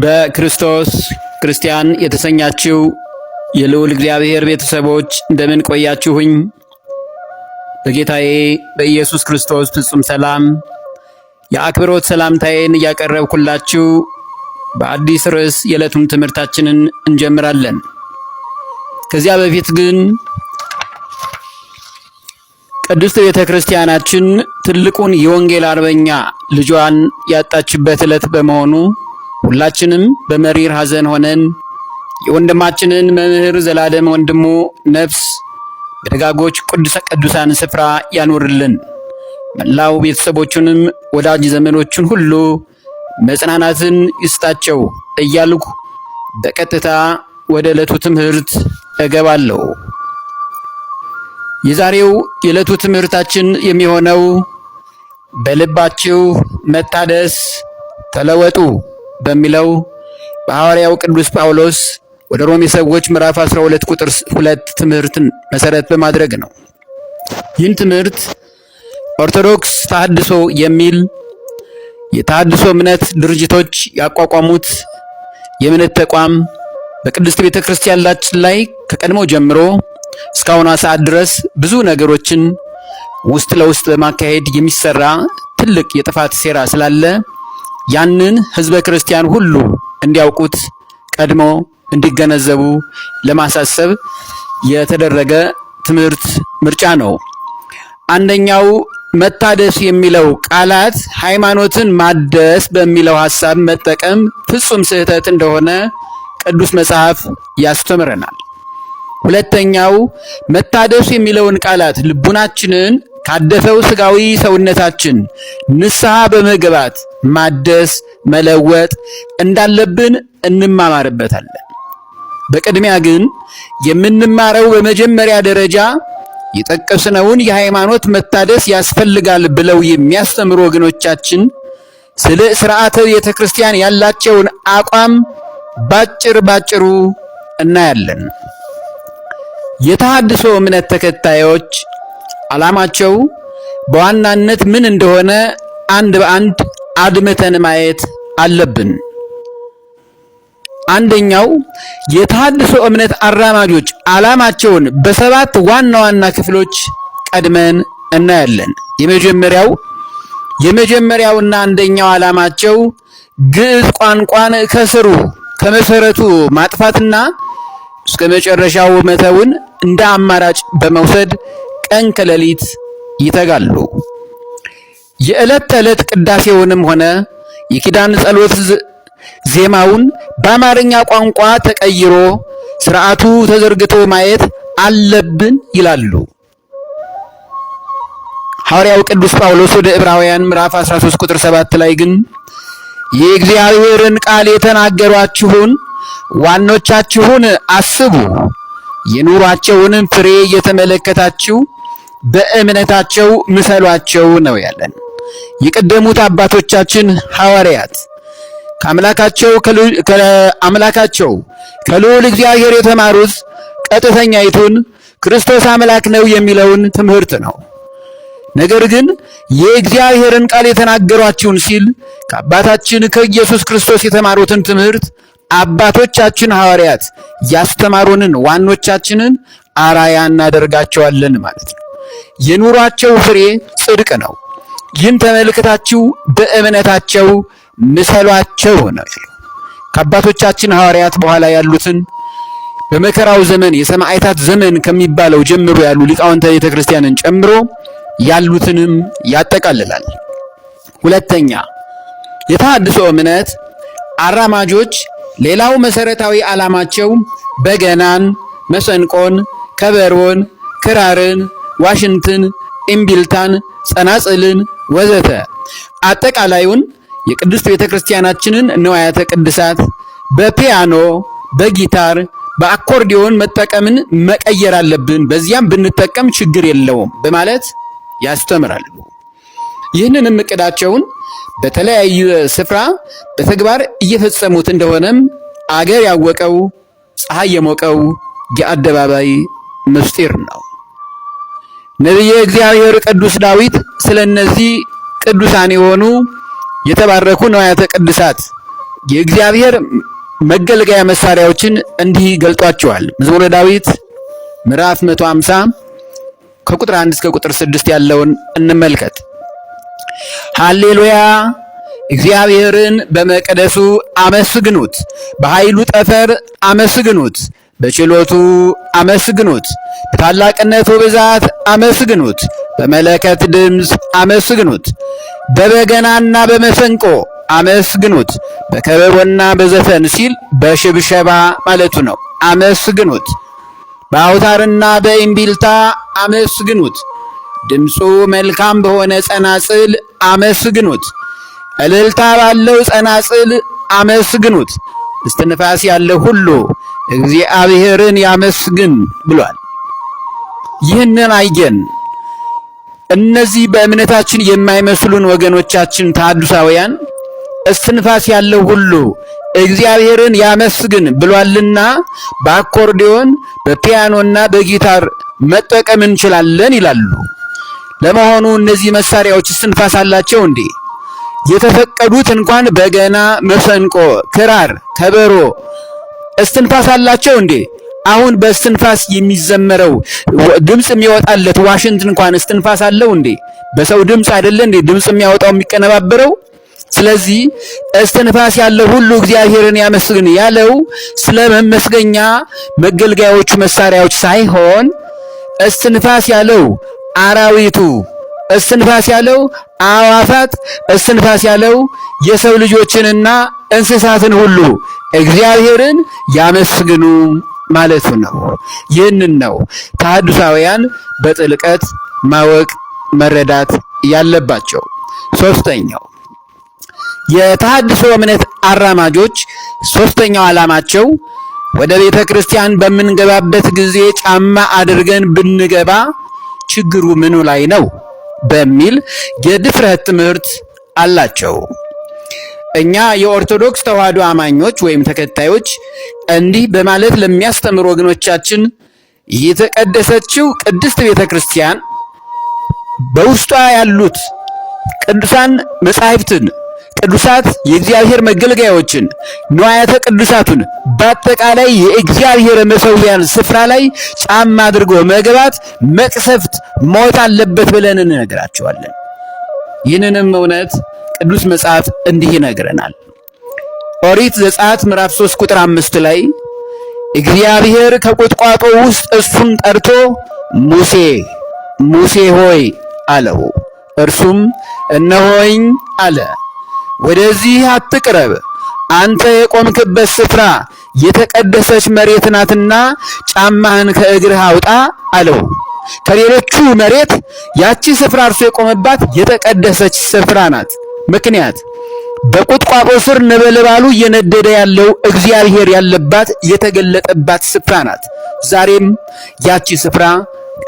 በክርስቶስ ክርስቲያን የተሰኛችሁ የልዑል እግዚአብሔር ቤተሰቦች እንደምን ቆያችሁኝ? በጌታዬ በኢየሱስ ክርስቶስ ፍጹም ሰላም የአክብሮት ሰላምታዬን እያቀረብኩላችሁ በአዲስ ርዕስ የዕለቱን ትምህርታችንን እንጀምራለን። ከዚያ በፊት ግን ቅድስት ቤተ ክርስቲያናችን ትልቁን የወንጌል አርበኛ ልጇን ያጣችበት ዕለት በመሆኑ ሁላችንም በመሪር ሐዘን ሆነን የወንድማችንን መምህር ዘላለም ወንድሙ ነፍስ በደጋጎች ቅዱሳን ስፍራ ያኖርልን፣ መላው ቤተሰቦቹንም ወዳጅ ዘመዶቹን ሁሉ መጽናናትን ይስጣቸው እያልኩ በቀጥታ ወደ ዕለቱ ትምህርት እገባለሁ። የዛሬው የዕለቱ ትምህርታችን የሚሆነው በልባችሁ መታደስ ተለወጡ በሚለው በሐዋርያው ቅዱስ ጳውሎስ ወደ ሮሜ ሰዎች ምዕራፍ 12 ቁጥር 2 ትምህርትን መሰረት በማድረግ ነው። ይህን ትምህርት ኦርቶዶክስ ተሐድሶ የሚል የተሐድሶ እምነት ድርጅቶች ያቋቋሙት የእምነት ተቋም በቅድስት ቤተ ክርስቲያናችን ላይ ከቀድሞ ጀምሮ እስካሁኗ ሰዓት ድረስ ብዙ ነገሮችን ውስጥ ለውስጥ በማካሄድ የሚሰራ ትልቅ የጥፋት ሴራ ስላለ ያንን ህዝበ ክርስቲያን ሁሉ እንዲያውቁት ቀድሞ እንዲገነዘቡ ለማሳሰብ የተደረገ ትምህርት ምርጫ ነው። አንደኛው መታደስ የሚለው ቃላት ሃይማኖትን ማደስ በሚለው ሐሳብ መጠቀም ፍጹም ስህተት እንደሆነ ቅዱስ መጽሐፍ ያስተምረናል። ሁለተኛው መታደስ የሚለውን ቃላት ልቡናችንን ካደፈው ስጋዊ ሰውነታችን ንስሐ በመግባት ማደስ መለወጥ እንዳለብን እንማማርበታለን። በቅድሚያ ግን የምንማረው በመጀመሪያ ደረጃ የጠቀስነውን የሃይማኖት መታደስ ያስፈልጋል ብለው የሚያስተምሩ ወገኖቻችን ስለ ሥርዓተ ቤተ ክርስቲያን ያላቸውን አቋም ባጭሩ እናያለን። የተሐድሶ እምነት ተከታዮች ዓላማቸው በዋናነት ምን እንደሆነ አንድ በአንድ አድምተን ማየት አለብን። አንደኛው የተሐድሶ እምነት አራማጆች ዓላማቸውን በሰባት ዋና ዋና ክፍሎች ቀድመን እናያለን። የመጀመሪያውና አንደኛው ዓላማቸው ግዕዝ ቋንቋን ከስሩ ከመሰረቱ ማጥፋትና እስከ መጨረሻው መተውን እንደ አማራጭ በመውሰድ ቀን ከሌሊት ይተጋሉ። የዕለት ተዕለት ቅዳሴውንም ሆነ የኪዳን ጸሎት ዜማውን በአማርኛ ቋንቋ ተቀይሮ ስርዓቱ ተዘርግቶ ማየት አለብን ይላሉ። ሐዋርያው ቅዱስ ጳውሎስ ወደ ዕብራውያን ምዕራፍ 13 ቁጥር 7 ላይ ግን የእግዚአብሔርን ቃል የተናገሯችሁን ዋኖቻችሁን አስቡ፣ የኑሯቸውንም ፍሬ እየተመለከታችሁ በእምነታቸው ምሰሏቸው ነው ያለን። የቀደሙት አባቶቻችን ሐዋርያት ከአምላካቸው ከልዑል እግዚአብሔር የተማሩት ቀጥተኛይቱን ክርስቶስ አምላክ ነው የሚለውን ትምህርት ነው። ነገር ግን የእግዚአብሔርን ቃል የተናገሯችሁን ሲል ከአባታችን ከኢየሱስ ክርስቶስ የተማሩትን ትምህርት አባቶቻችን ሐዋርያት ያስተማሩንን ዋኖቻችንን አራያ እናደርጋቸዋለን ማለት ነው። የኑሯቸው ፍሬ ጽድቅ ነው። ይህን ተመልክታችሁ በእምነታቸው ምሰሏቸው ነው። ከአባቶቻችን ሐዋርያት በኋላ ያሉትን በመከራው ዘመን የሰማዕታት ዘመን ከሚባለው ጀምሮ ያሉ ሊቃውንተ ቤተ ክርስቲያንን ጨምሮ ያሉትንም ያጠቃልላል። ሁለተኛ የተሐድሶ እምነት አራማጆች ሌላው መሰረታዊ ዓላማቸው በገናን፣ መሰንቆን፣ ከበሮን፣ ክራርን፣ ዋሽንትን፣ እምቢልታን፣ ጸናጽልን ወዘተ አጠቃላዩን የቅድስት ቤተ ክርስቲያናችንን ንዋያተ ቅድሳት በፒያኖ፣ በጊታር፣ በአኮርዲዮን መጠቀምን መቀየር አለብን፣ በዚያም ብንጠቀም ችግር የለውም በማለት ያስተምራሉ። ይህንንም እቅዳቸውን በተለያየ ስፍራ በተግባር እየፈጸሙት እንደሆነም አገር ያወቀው ፀሐይ የሞቀው የአደባባይ ምስጢር ነው። ነቢየ እግዚአብሔር ቅዱስ ዳዊት ስለነዚህ ቅዱሳን የሆኑ የተባረኩ ንዋያተ ቅድሳት የእግዚአብሔር መገልገያ መሳሪያዎችን እንዲህ ገልጧቸዋል። መዝሙረ ዳዊት ምዕራፍ 150 ከቁጥር 1 እስከ ቁጥር 6 ያለውን እንመልከት። ሃሌሉያ! እግዚአብሔርን በመቅደሱ አመስግኑት፣ በኃይሉ ጠፈር አመስግኑት፣ በችሎቱ አመስግኑት፣ በታላቅነቱ ብዛት አመስግኑት፣ በመለከት ድምፅ አመስግኑት፣ በበገናና በመሰንቆ አመስግኑት፣ በከበሮና በዘፈን ሲል በሽብሸባ ማለቱ ነው። አመስግኑት፣ በአውታርና በእምቢልታ አመስግኑት፣ ድምፁ መልካም በሆነ ጸናጽል አመስግኑት፣ እልልታ ባለው ጸናጽል አመስግኑት፣ እስትንፋስ ያለው ሁሉ እግዚአብሔርን ያመስግን ብሏል። ይህንን አየን። እነዚህ በእምነታችን የማይመስሉን ወገኖቻችን ተሐድሳውያን እስትንፋስ ያለው ሁሉ እግዚአብሔርን ያመስግን ብሏልና በአኮርዲዮን በፒያኖና በጊታር መጠቀም እንችላለን ይላሉ። ለመሆኑ እነዚህ መሳሪያዎች እስትንፋስ አላቸው እንዴ? የተፈቀዱት እንኳን በገና፣ መሰንቆ፣ ክራር፣ ከበሮ እስትንፋስ አላቸው እንዴ? አሁን በእስትንፋስ የሚዘመረው ድምጽ የሚወጣለት ዋሽንት እንኳን እስትንፋስ አለው እንዴ? በሰው ድምጽ አይደለ እንዴ ድምጽ የሚያወጣው የሚቀነባበረው? ስለዚህ እስትንፋስ ያለው ሁሉ እግዚአብሔርን ያመስግን ያለው ስለ መመስገኛ መገልገያዎቹ መሳሪያዎች ሳይሆን እስትንፋስ ያለው አራዊቱ፣ እስትንፋስ ያለው አዕዋፋት፣ እስትንፋስ ያለው የሰው ልጆችንና እንስሳትን ሁሉ እግዚአብሔርን ያመስግኑ ማለቱ ነው። ይህንን ነው ተሐድሳውያን በጥልቀት ማወቅ መረዳት ያለባቸው። ሶስተኛው የተሐድሶ እምነት አራማጆች ሶስተኛው ዓላማቸው ወደ ቤተ ክርስቲያን በምንገባበት ጊዜ ጫማ አድርገን ብንገባ ችግሩ ምኑ ላይ ነው በሚል የድፍረት ትምህርት አላቸው። እኛ የኦርቶዶክስ ተዋሕዶ አማኞች ወይም ተከታዮች እንዲህ በማለት ለሚያስተምሩ ወገኖቻችን የተቀደሰችው ቅድስት ቤተ ክርስቲያን በውስጧ ያሉት ቅዱሳን መጻሕፍትን፣ ቅዱሳት የእግዚአብሔር መገልገያዎችን፣ ንዋያተ ቅዱሳቱን በአጠቃላይ የእግዚአብሔር መሠዊያን ስፍራ ላይ ጫማ አድርጎ መግባት መቅሰፍት፣ ሞት አለበት ብለን እንነግራቸዋለን። ይህንንም እውነት ቅዱስ መጽሐፍ እንዲህ ይነግረናል። ኦሪት ዘጸአት ምዕራፍ 3 ቁጥር 5 ላይ እግዚአብሔር ከቁጥቋጦ ውስጥ እሱን ጠርቶ ሙሴ ሙሴ ሆይ አለው። እርሱም እነሆኝ አለ። ወደዚህ አትቅረብ፣ አንተ የቆምክበት ስፍራ የተቀደሰች መሬት ናትና ጫማህን ከእግርህ አውጣ አለው። ከሌሎቹ መሬት ያቺ ስፍራ እርሱ የቆመባት የተቀደሰች ስፍራ ናት። ምክንያት በቁጥቋጦ ስር ነበልባሉ እየነደደ ያለው እግዚአብሔር ያለባት የተገለጠባት ስፍራ ናት። ዛሬም ያቺ ስፍራ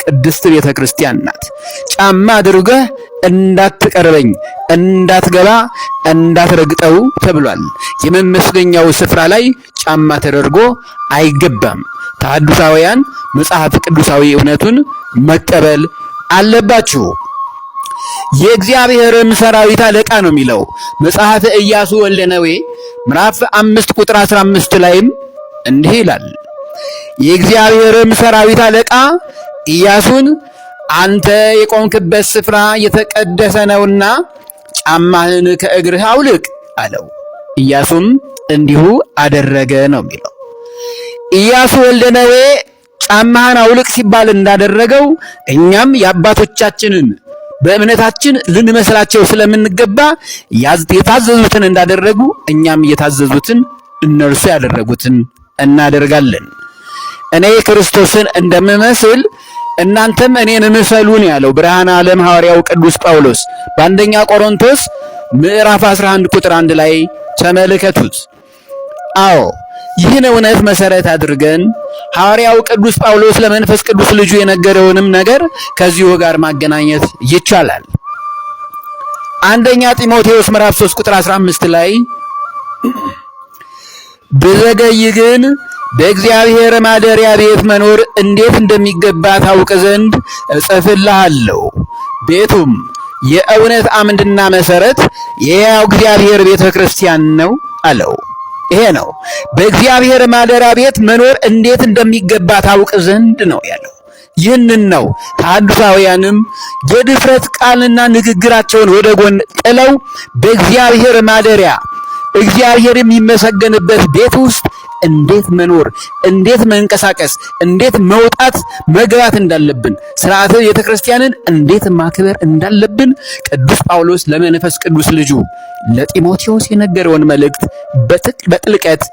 ቅድስት ቤተ ክርስቲያን ናት። ጫማ አድርገህ እንዳትቀርበኝ፣ እንዳትገባ፣ እንዳትረግጠው ተብሏል። የመመስገኛው ስፍራ ላይ ጫማ ተደርጎ አይገባም። ተሐድሳውያን መጽሐፍ ቅዱሳዊ እውነቱን መቀበል አለባችሁ። የእግዚአብሔርም ሰራዊት አለቃ ነው የሚለው መጽሐፈ ኢያሱ ወልደ ነዌ ምዕራፍ 5 ቁጥር 15 ላይም እንዲህ ይላል። የእግዚአብሔርም ሰራዊት አለቃ ኢያሱን አንተ የቆምክበት ስፍራ የተቀደሰ ነውና ጫማህን ከእግርህ አውልቅ አለው። ኢያሱም እንዲሁ አደረገ ነው የሚለው። ኢያሱ ወልደ ነዌ ጫማህን አውልቅ ሲባል እንዳደረገው እኛም የአባቶቻችንን በእምነታችን ልንመስላቸው ስለምንገባ የታዘዙትን እንዳደረጉ እኛም የታዘዙትን እነርሱ ያደረጉትን እናደርጋለን። እኔ ክርስቶስን እንደምመስል እናንተም እኔን ምሰሉን ያለው ብርሃነ ዓለም ሐዋርያው ቅዱስ ጳውሎስ በአንደኛ ቆሮንቶስ ምዕራፍ 11 ቁጥር 1 ላይ ተመልከቱት። አዎ ይህን እውነት መሰረት አድርገን ሐዋርያው ቅዱስ ጳውሎስ ለመንፈስ ቅዱስ ልጁ የነገረውንም ነገር ከዚሁ ጋር ማገናኘት ይቻላል። አንደኛ ጢሞቴዎስ ምዕራፍ 3 ቁጥር 15 ላይ ብዘገይ ግን በእግዚአብሔር ማደሪያ ቤት መኖር እንዴት እንደሚገባ ታውቅ ዘንድ እጽፍልሃለሁ። ቤቱም የእውነት አምድና መሰረት የሕያው እግዚአብሔር ቤተ ክርስቲያን ነው አለው። ይሄ ነው በእግዚአብሔር ማደሪያ ቤት መኖር እንዴት እንደሚገባ ታውቅ ዘንድ ነው ያለው። ይህንን ነው ተሐድሳውያንም የድፍረት ቃልና ንግግራቸውን ወደ ጎን ጥለው በእግዚአብሔር ማደሪያ እግዚአብሔር የሚመሰገንበት ቤት ውስጥ እንዴት መኖር፣ እንዴት መንቀሳቀስ፣ እንዴት መውጣት መግባት እንዳለብን፣ ሥርዓተ ቤተ ክርስቲያንን እንዴት ማክበር እንዳለብን ቅዱስ ጳውሎስ ለመንፈስ ቅዱስ ልጁ ለጢሞቴዎስ የነገረውን መልእክት በጥልቀት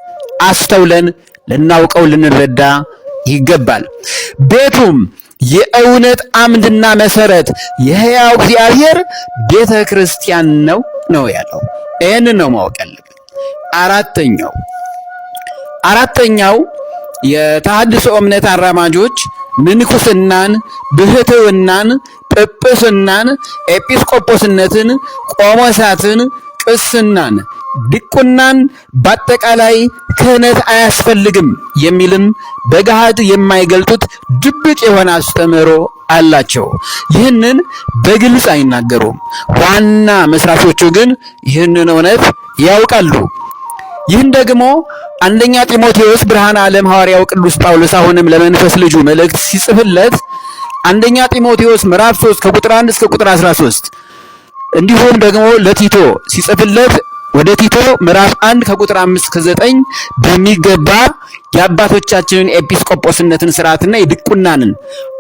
አስተውለን ልናውቀው ልንረዳ ይገባል። ቤቱም የእውነት አምድና መሰረት የሕያው እግዚአብሔር ቤተ ክርስቲያን ነው ያለው። ይህንን ነው ማወቅ ያለብን። አራተኛው የተሐድሶ እምነት አራማጆች ምንኩስናን፣ ብሕትውናን፣ ጵጵስናን፣ ኤጲስቆጶስነትን፣ ቆሞሳትን፣ ቅስናን፣ ዲቁናን በአጠቃላይ ክህነት አያስፈልግም የሚልም በገሃድ የማይገልጡት ድብቅ የሆነ አስተምህሮ አላቸው። ይህንን በግልጽ አይናገሩም። ዋና መስራቾቹ ግን ይህንን እውነት ያውቃሉ። ይህን ደግሞ አንደኛ ጢሞቴዎስ ብርሃነ ዓለም ሐዋርያው ቅዱስ ጳውሎስ አሁንም ለመንፈስ ልጁ መልእክት ሲጽፍለት አንደኛ ጢሞቴዎስ ምዕራፍ 3 ከቁጥር 1 እስከ ቁጥር 13 እንዲሁም ደግሞ ለቲቶ ሲጽፍለት ወደ ቲቶ ምዕራፍ 1 ከቁጥር 5 እስከ 9 በሚገባ የአባቶቻችንን ኤጲስቆጶስነትን ሥርዓትና የድቁናንን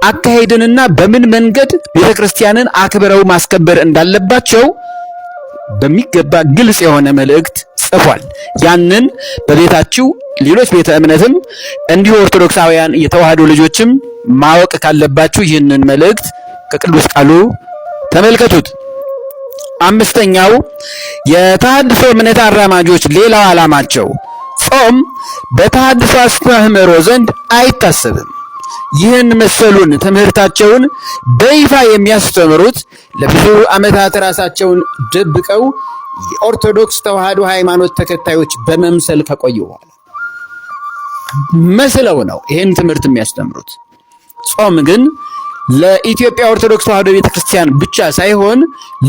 አካሄድንና በምን መንገድ ቤተክርስቲያንን አክብረው ማስከበር እንዳለባቸው በሚገባ ግልጽ የሆነ መልእክት ጽፏል። ያንን በቤታችሁ ሌሎች ቤተ እምነትም እንዲሁ ኦርቶዶክሳውያን የተዋህዶ ልጆችም ማወቅ ካለባችሁ ይህንን መልእክት ከቅዱስ ቃሉ ተመልከቱት። አምስተኛው የተሐድሶ እምነት አራማጆች ሌላው ዓላማቸው ጾም በተሐድሶ አስተምህሮ ዘንድ አይታሰብም። ይህን መሰሉን ትምህርታቸውን በይፋ የሚያስተምሩት ለብዙ ዓመታት ራሳቸውን ደብቀው የኦርቶዶክስ ተዋህዶ ሃይማኖት ተከታዮች በመምሰል ከቆዩ በኋላ መስለው ነው ይህን ትምህርት የሚያስተምሩት። ጾም ግን ለኢትዮጵያ ኦርቶዶክስ ተዋህዶ ቤተክርስቲያን ብቻ ሳይሆን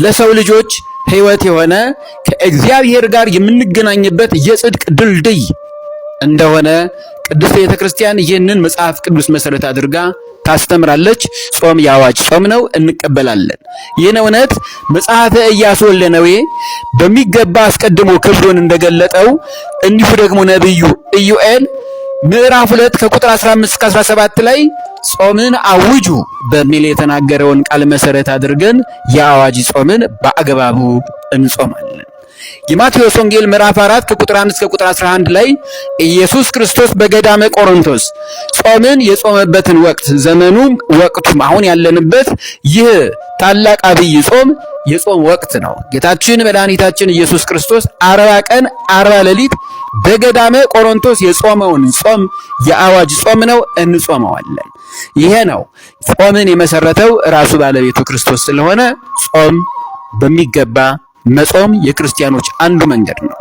ለሰው ልጆች ሕይወት የሆነ ከእግዚአብሔር ጋር የምንገናኝበት የጽድቅ ድልድይ እንደሆነ ቅድስት ቤተክርስቲያን ይህንን መጽሐፍ ቅዱስ መሰረት አድርጋ ታስተምራለች። ጾም የአዋጅ ጾም ነው፣ እንቀበላለን። ይህን እውነት መጽሐፈ ኢያሱ ወልደ ነዌ በሚገባ አስቀድሞ ክብሩን እንደገለጠው እንዲሁ ደግሞ ነቢዩ ኢዩኤል ምዕራፍ 2 ከቁጥር 15 እስከ 17 ላይ ጾምን አውጁ በሚል የተናገረውን ቃል መሰረት አድርገን የአዋጅ ጾምን በአግባቡ እንጾማለን። የማቴዎስ ወንጌል ምዕራፍ 4 ከቁጥር 1 እስከ ቁጥር 11 ላይ ኢየሱስ ክርስቶስ በገዳመ ቆሮንቶስ ጾምን የጾመበትን ወቅት ዘመኑም ወቅቱም አሁን ያለንበት ይህ ታላቅ አብይ ጾም የጾም ወቅት ነው። ጌታችን መድኃኒታችን ኢየሱስ ክርስቶስ 40 ቀን 40 ሌሊት በገዳመ ቆሮንቶስ የጾመውን ጾም የአዋጅ ጾም ነው፣ እንጾመዋለን። ይሄ ነው ጾምን የመሰረተው ራሱ ባለቤቱ ክርስቶስ ስለሆነ ጾም በሚገባ መጾም የክርስቲያኖች አንዱ መንገድ ነው።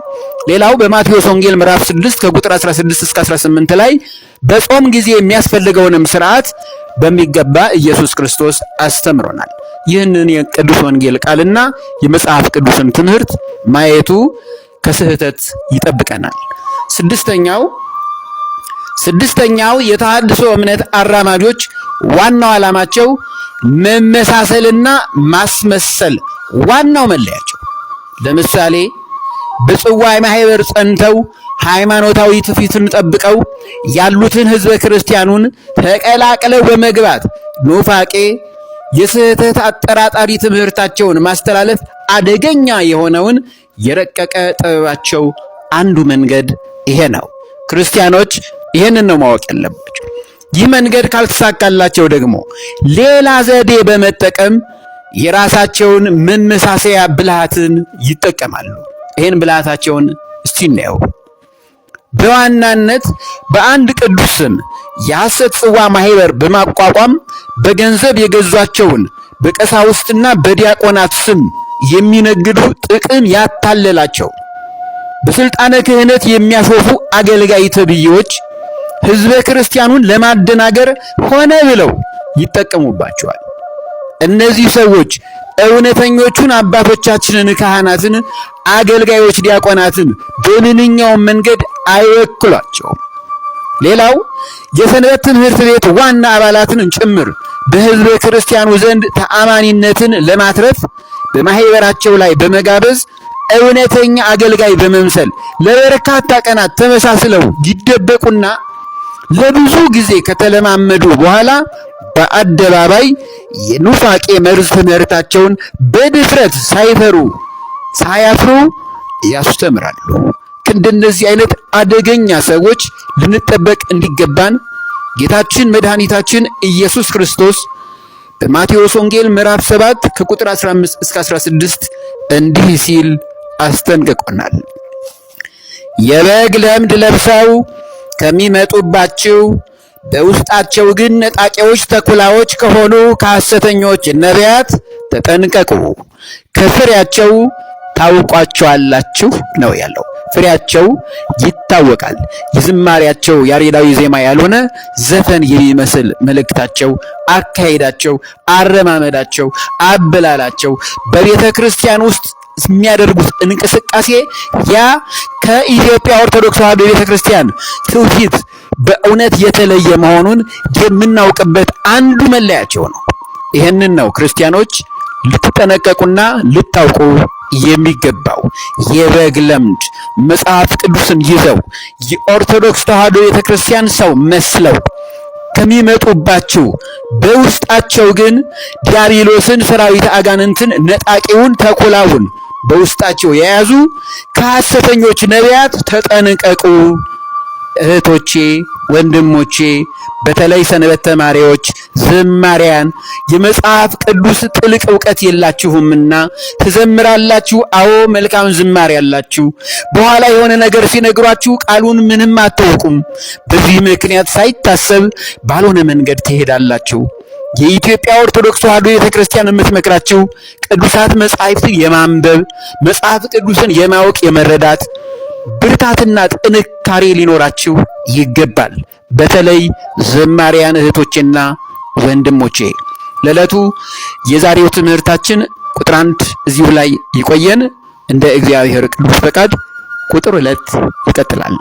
ሌላው በማቴዎስ ወንጌል ምዕራፍ 6 ከቁጥር 16 እስከ 18 ላይ በጾም ጊዜ የሚያስፈልገውንም ሥርዓት በሚገባ ኢየሱስ ክርስቶስ አስተምሮናል። ይህንን የቅዱስ ወንጌል ቃልና የመጽሐፍ ቅዱስን ትምህርት ማየቱ ከስህተት ይጠብቀናል። ስድስተኛው የተሐድሶ እምነት አራማጆች ዋናው ዓላማቸው መመሳሰልና ማስመሰል ዋናው መለያቸው። ለምሳሌ በጽዋይ ማህበር ጸንተው ሃይማኖታዊ ትውፊትን ጠብቀው ያሉትን ሕዝበ ክርስቲያኑን ተቀላቅለው በመግባት ኑፋቄ የስህተት አጠራጣሪ ትምህርታቸውን ማስተላለፍ አደገኛ የሆነውን የረቀቀ ጥበባቸው አንዱ መንገድ ይሄ ነው። ክርስቲያኖች ይሄንን ነው ማወቅ ያለባቸው። ይህ መንገድ ካልተሳካላቸው ደግሞ ሌላ ዘዴ በመጠቀም የራሳቸውን መመሳሰያ ብልሃትን ይጠቀማሉ። ይህን ብልሃታቸውን እስቲ እናየው። በዋናነት በአንድ ቅዱስ ስም የሐሰት ጽዋ ማህበር በማቋቋም በገንዘብ የገዟቸውን በቀሳውስትና በዲያቆናት ስም የሚነግዱ ጥቅም ያታለላቸው በስልጣነ ክህነት የሚያሾፉ አገልጋይ ተብዬዎች ሕዝበ ክርስቲያኑን ለማደናገር ሆነ ብለው ይጠቀሙባቸዋል። እነዚህ ሰዎች እውነተኞቹን አባቶቻችንን ካህናትን፣ አገልጋዮች ዲያቆናትን በምንኛውም መንገድ አይወክሏቸውም። ሌላው የሰንበት ትምህርት ቤት ዋና አባላትን ጭምር በሕዝበ ክርስቲያኑ ዘንድ ተአማኒነትን ለማትረፍ በማህበራቸው ላይ በመጋበዝ እውነተኛ አገልጋይ በመምሰል ለበርካታ ቀናት ተመሳስለው ይደበቁና ለብዙ ጊዜ ከተለማመዱ በኋላ በአደባባይ የኑፋቄ መርዝ ትምህርታቸውን በድፍረት ሳይፈሩ ሳያፍሩ ያስተምራሉ። ከእንደነዚህ አይነት አደገኛ ሰዎች ልንጠበቅ እንዲገባን ጌታችን መድኃኒታችን ኢየሱስ ክርስቶስ በማቴዎስ ወንጌል ምዕራፍ 7 ከቁጥር 15 እስከ 16 እንዲህ ሲል አስጠንቅቆናል። የበግ ለምድ ለብሰው ከሚመጡባችሁ በውስጣቸው ግን ነጣቂዎች ተኩላዎች ከሆኑ ከሐሰተኞች ነቢያት ተጠንቀቁ፣ ከፍሬያቸው ታውቋቸዋላችሁ ነው ያለው። ፍሬያቸው ይታወቃል። የዝማሬያቸው ያሬዳዊ ዜማ ያልሆነ ዘፈን የሚመስል መልእክታቸው፣ አካሄዳቸው፣ አረማመዳቸው፣ አበላላቸው በቤተ ክርስቲያን ውስጥ የሚያደርጉት እንቅስቃሴ ያ ከኢትዮጵያ ኦርቶዶክስ ተዋሕዶ ቤተ ክርስቲያን ትውፊት በእውነት የተለየ መሆኑን የምናውቅበት አንዱ መለያቸው ነው። ይህንን ነው ክርስቲያኖች ልትጠነቀቁና ልታውቁ የሚገባው። የበግ ለምድ መጽሐፍ ቅዱስን ይዘው የኦርቶዶክስ ተዋሕዶ ቤተ ክርስቲያን ሰው መስለው ከሚመጡባችሁ በውስጣቸው ግን ዲያብሎስን፣ ሰራዊት አጋንንትን፣ ነጣቂውን ተኩላውን በውስጣቸው የያዙ ከሐሰተኞች ነቢያት ተጠንቀቁ። እህቶቼ፣ ወንድሞቼ፣ በተለይ ሰንበት ተማሪዎች፣ ዘማሪያን የመጽሐፍ ቅዱስ ጥልቅ ዕውቀት የላችሁምና ትዘምራላችሁ። አዎ መልካም ዝማሬ ያላችሁ፣ በኋላ የሆነ ነገር ሲነግሯችሁ ቃሉን ምንም አታውቁም። በዚህ ምክንያት ሳይታሰብ ባልሆነ መንገድ ትሄዳላችሁ። የኢትዮጵያ ኦርቶዶክስ ተዋሕዶ ቤተክርስቲያን የምትመክራችሁ ቅዱሳት መጻሕፍትን የማንበብ መጽሐፍ ቅዱስን የማወቅ የመረዳት ብርታትና ጥንካሬ ሊኖራችሁ ይገባል። በተለይ ዘማሪያን እህቶቼና ወንድሞቼ ለዕለቱ የዛሬው ትምህርታችን ቁጥር 1 እዚሁ ላይ ይቆየን። እንደ እግዚአብሔር ቅዱስ ፈቃድ ቁጥር 2 ይቀጥላል።